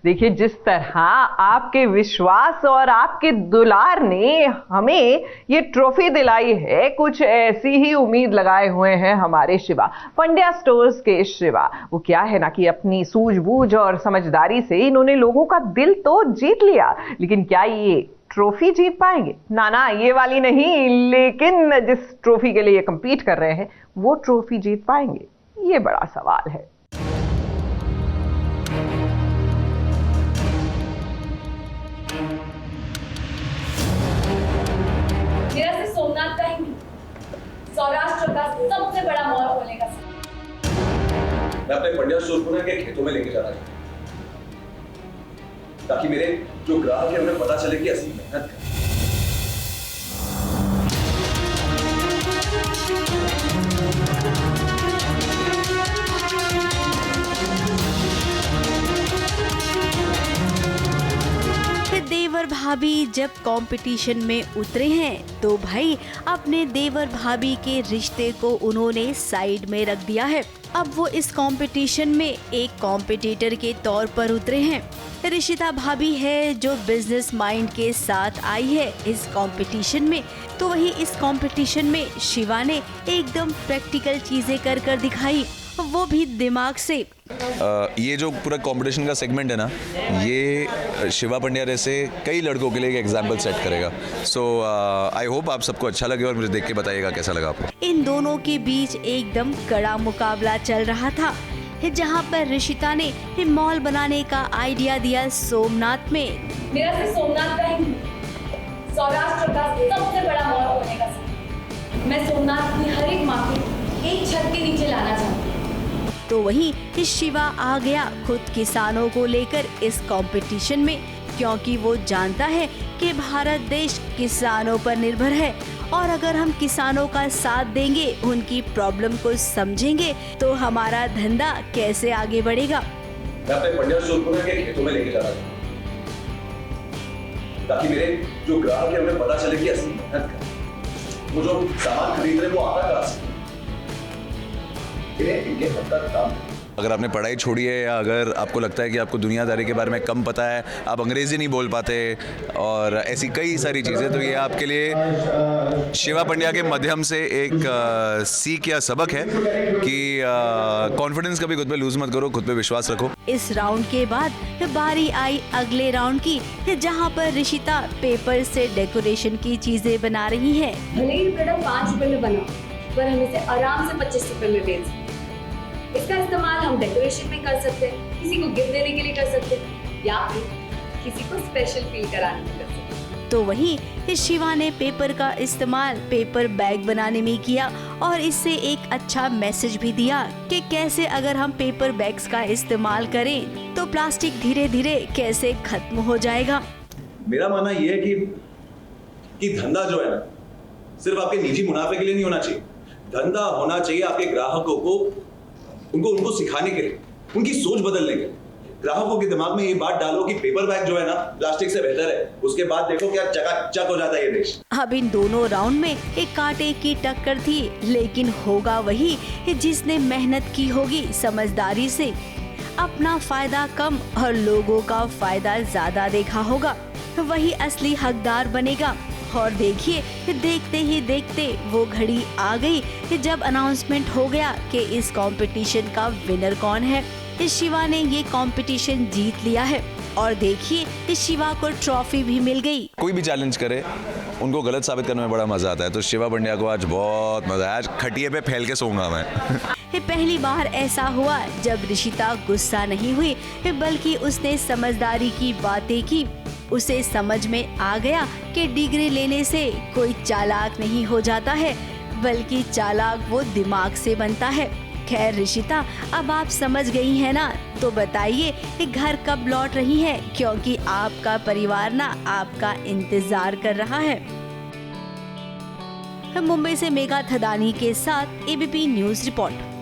देखिए, जिस तरह आपके विश्वास और आपके दुलार ने हमें ये ट्रॉफी दिलाई है, कुछ ऐसी ही उम्मीद लगाए हुए हैं हमारे शिवा, पंड्या स्टोर्स के शिवा। वो क्या है ना कि अपनी सूझबूझ और समझदारी से इन्होंने लोगों का दिल तो जीत लिया, लेकिन क्या ये ट्रॉफी जीत पाएंगे? ना, ये वाली नहीं, लेकिन जिस ट्रॉफी के लिए कंपीट कर रहे हैं वो ट्रॉफी जीत पाएंगे? ये बड़ा सवाल है। मेरा से सोमनाथ का ही सौराष्ट्र का सबसे बड़ा मॉल खोलने का मैं अपने पंड्या स्टोर को के खेतों में लेके जा रहा हूं, ताकि मेरे जो ग्राहक है उन्हें पता चले कि असली मेहनत कर। देवर भाभी जब कंपटीशन में उतरे हैं तो भाई अपने देवर भाभी के रिश्ते को उन्होंने साइड में रख दिया है। अब वो इस कंपटीशन में एक कॉम्पिटिटर के तौर पर उतरे हैं। ऋषिता भाभी है जो बिजनेस माइंड के साथ आई है इस कंपटीशन में, तो वही इस कंपटीशन में शिवा ने एकदम प्रैक्टिकल चीजें कर दिखाई, वो भी दिमाग से। ये जो पूरा कंपटीशन का सेगमेंट है ना, ये शिवा पंड्या जैसे कई लड़कों के लिए एक एग्जाम्पल सेट करेगा। सो आई होप आप सबको अच्छा लगे और मुझे देख के बताइएगा कैसा लगा आपको। इन दोनों के बीच एकदम कड़ा मुकाबला चल रहा था, जहां पर ऋषिता ने मॉल बनाने का आइडिया दिया सोमनाथ में। मेरा से सोमनाथ का ही सौराष्ट्र का सबसे बड़ा मॉल खोलने का सपना। मैं सोमनाथ की हर एक मार्केट एक छत के नीचे लाना चाहती हूँ। तो वहीं शिवा आ गया खुद किसानों को लेकर इस कंपटीशन में, क्योंकि वो जानता है कि भारत देश किसानों पर निर्भर है और अगर हम किसानों का साथ देंगे, उनकी प्रॉब्लम को समझेंगे, तो हमारा धंधा कैसे आगे बढ़ेगा। मैं अपने पंड्या स्टोर को के खेतों में लेके जा रहा हूं, ताकि मेरे जो ग्राहक है उन्हें पता चले कि असली मेहनत कर। वो जो सामान खरीद रहे हैं वो आता कहां से? इनके हद तक काम। अगर आपने पढ़ाई छोड़ी है या अगर आपको लगता है कि आपको दुनियादारी के बारे में कम पता है, आप अंग्रेज़ी नहीं बोल पाते और ऐसी कई सारी चीज़ें, तो ये आपके लिए शिवा पंड्या के माध्यम से एक सीख या सबक है कि कॉन्फिडेंस कभी खुद पे लूज मत करो, खुद पे विश्वास रखो। इस राउंड के बाद बारी आई अगले राउंड की, जहां पर ऋषिता पेपर से डेकोरेशन की चीजें बना रही है। भले ही प्रोडक्ट 5 रुपए में बना, पर हम इसे आराम से 25 रुपए में बेच सकते हैं। इसका इस्तेमाल हम डेकोरेशन में कर सकते हैं, किसी को गिफ्ट देने के लिए कर सकते हैं, या फिर किसी को स्पेशल फील कराने में कर सकते हैं। तो वहीं शिवा ने पेपर का इस्तेमाल पेपर बैग बनाने में किया और इससे एक अच्छा मैसेज भी दिया कि कैसे अगर हम पेपर बैग्स का इस्तेमाल करें तो प्लास्टिक धीरे धीरे कैसे खत्म हो जाएगा। मेरा मानना यह है कि धंधा जो है ना, सिर्फ आपके निजी मुनाफे के लिए नहीं होना चाहिए। धंधा होना चाहिए आपके ग्राहकों को, उनको सिखाने के लिए, उनकी सोच बदलने के लिए। ग्राहकों के दिमाग में ये बात डालो कि पेपर बैग जो है ना प्लास्टिक से बेहतर है, उसके बाद देखो क्या चकाचक हो जाता है ये देश। अब इन दोनों राउंड में एक कांटे की टक्कर थी, लेकिन होगा वही जिसने मेहनत की होगी समझदारी से, अपना फायदा कम और लोगों का फायदा ज्यादा देखा होगा, वही असली हकदार बनेगा। और देखिए, देखते ही देखते वो घड़ी आ गई जब अनाउंसमेंट हो गया कि इस कंपटीशन का विनर कौन है। शिवा ने ये कंपटीशन जीत लिया है और देखिए शिवा को ट्रॉफी भी मिल गई। कोई भी चैलेंज करे, उनको गलत साबित करने में बड़ा मजा आता है, तो शिवा पंड्या को आज बहुत मजा आया। आज खटिए पे फैल के सोऊंगा मैं। पहली बार ऐसा हुआ जब ऋषिता गुस्सा नहीं हुई, बल्कि उसने समझदारी की बातें की। उसे समझ में आ गया कि डिग्री लेने से कोई चालाक नहीं हो जाता है, बल्कि चालाक वो दिमाग से बनता है। खैर ऋषिता, अब आप समझ गई हैं ना, तो बताइए कि घर कब लौट रही है, क्योंकि आपका परिवार ना आपका इंतजार कर रहा है। मुंबई से मेघा थदानी के साथ ABP news report.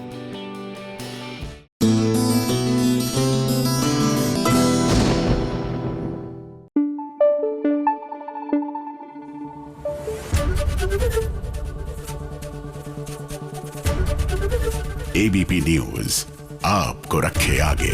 ABP news आपको रखे आगे।